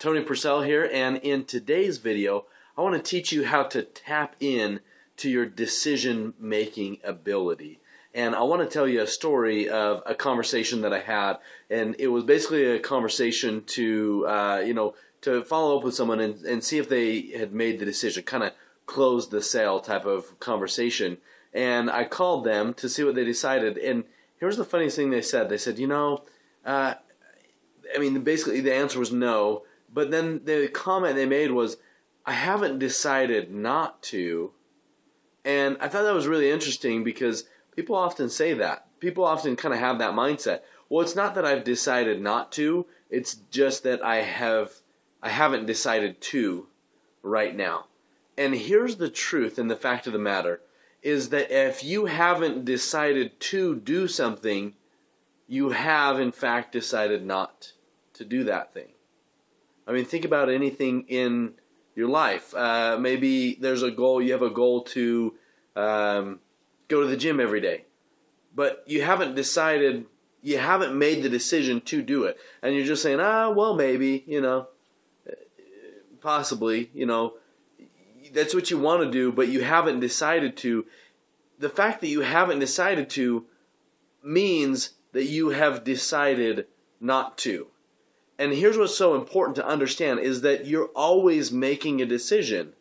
Tony Purcell here, and in today's video I want to teach you how to tap in to your decision-making ability. And I want to tell you a story of a conversation that I had, and it was basically a conversation to to follow up with someone and see if they had made the decision, kind of close the sale type of conversation. And I called them to see what they decided, and here's the funniest thing they said. They said, basically the answer was no, but then the comment they made was, I haven't decided not to. And I thought that was really interesting because people often say that. People often kind of have that mindset. Well, it's not that I've decided not to, it's just that I haven't decided to right now. And here's the truth and the fact of the matter, is that if you haven't decided to do something, you have in fact decided not to do that thing. I mean, think about anything in your life. Maybe there's a goal, you have a goal to go to the gym every day, but you haven't decided, you haven't made the decision to do it, and you're just saying, well, maybe, possibly, that's what you want to do, but you haven't decided to. The fact that you haven't decided to means that you have decided not to. And here's what's so important to understand, is that you're always making a decision.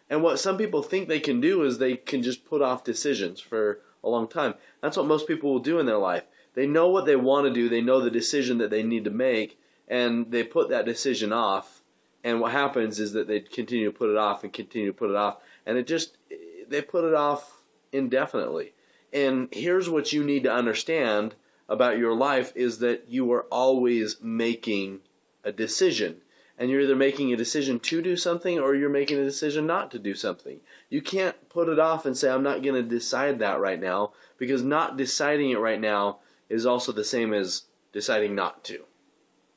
And what some people think they can do is they can just put off decisions for a long time. That's what most people will do in their life. They know what they want to do, they know the decision that they need to make, and they put that decision off. And what happens is that they continue to put it off and continue to put it off, and they put it off indefinitely. And here's what you need to understand about your life, is that you are always making a decision. And you're either making a decision to do something, or you're making a decision not to do something. You can't put it off and say, I'm not going to decide that right now, because not deciding it right now is also the same as deciding not to.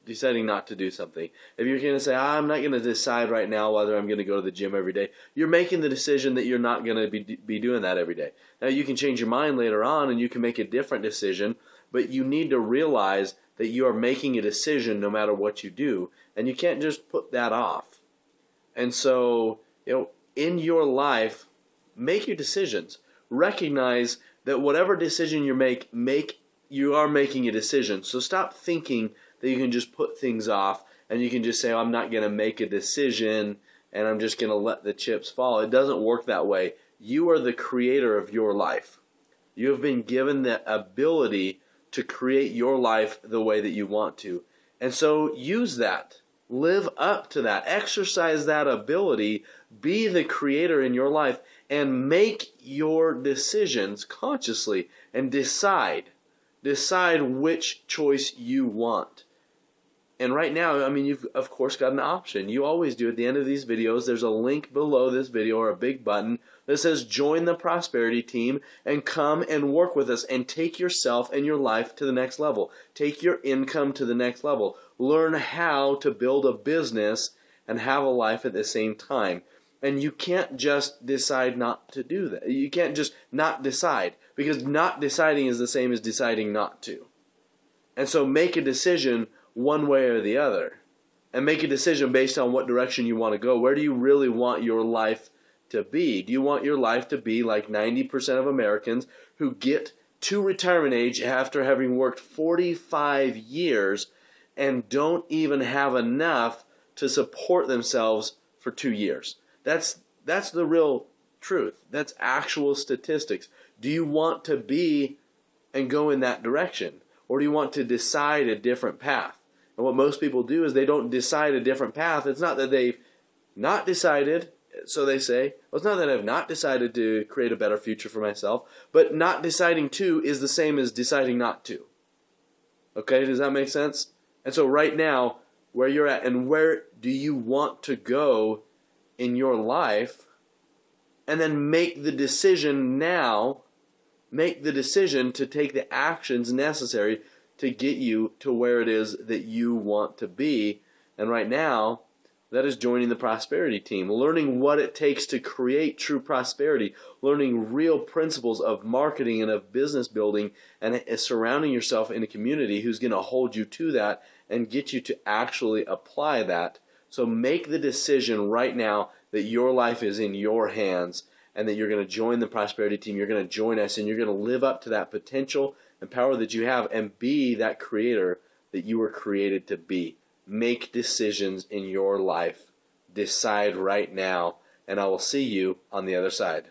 Deciding not to do something. If you're going to say, I'm not going to decide right now whether I'm going to go to the gym every day, you're making the decision that you're not going to be doing that every day. Now, you can change your mind later on and you can make a different decision, but you need to realize that you are making a decision no matter what you do, and you can't just put that off. And so, in your life, make your decisions. Recognize that whatever decision you make, you are making a decision. So stop thinking that you can just put things off and you can just say, I'm not going to make a decision and I'm just going to let the chips fall. It doesn't work that way. You are the creator of your life. You have been given the ability to create your life the way that you want to. And so use that. Live up to that. Exercise that ability. Be the creator in your life and make your decisions consciously and decide. Decide which choice you want. And right now, you've of course got an option. You always do. At the end of these videos, there's a link below this video, or a big button that says join the prosperity team and come and work with us and take yourself and your life to the next level. Take your income to the next level. Learn how to build a business and have a life at the same time. And you can't just decide not to do that. You can't just not decide, because not deciding is the same as deciding not to. And so make a decision one way or the other. And make a decision based on what direction you want to go. Where do you really want your life to be? Do you want your life to be like 90% of Americans who get to retirement age after having worked 45 years and don't even have enough to support themselves for 2 years? That's the real truth. That's actual statistics. Do you want to be and go in that direction? Or do you want to decide a different path? And what most people do is they don't decide a different path. It's not that they've not decided, so they say. Well, it's not that I've not decided to create a better future for myself, but not deciding to is the same as deciding not to. Okay, does that make sense? And so right now, where you're at and where do you want to go in your life, and then make the decision now, make the decision to take the actions necessary to get you to where it is that you want to be. And right now, that is joining the prosperity team, learning what it takes to create true prosperity, learning real principles of marketing and of business building, and surrounding yourself in a community who's going to hold you to that and get you to actually apply that, So make the decision right now that your life is in your hands and that you're going to join the prosperity team. You're going to join us and you're going to live up to that potential and power that you have and be that creator that you were created to be. Make decisions in your life. Decide right now, and I will see you on the other side.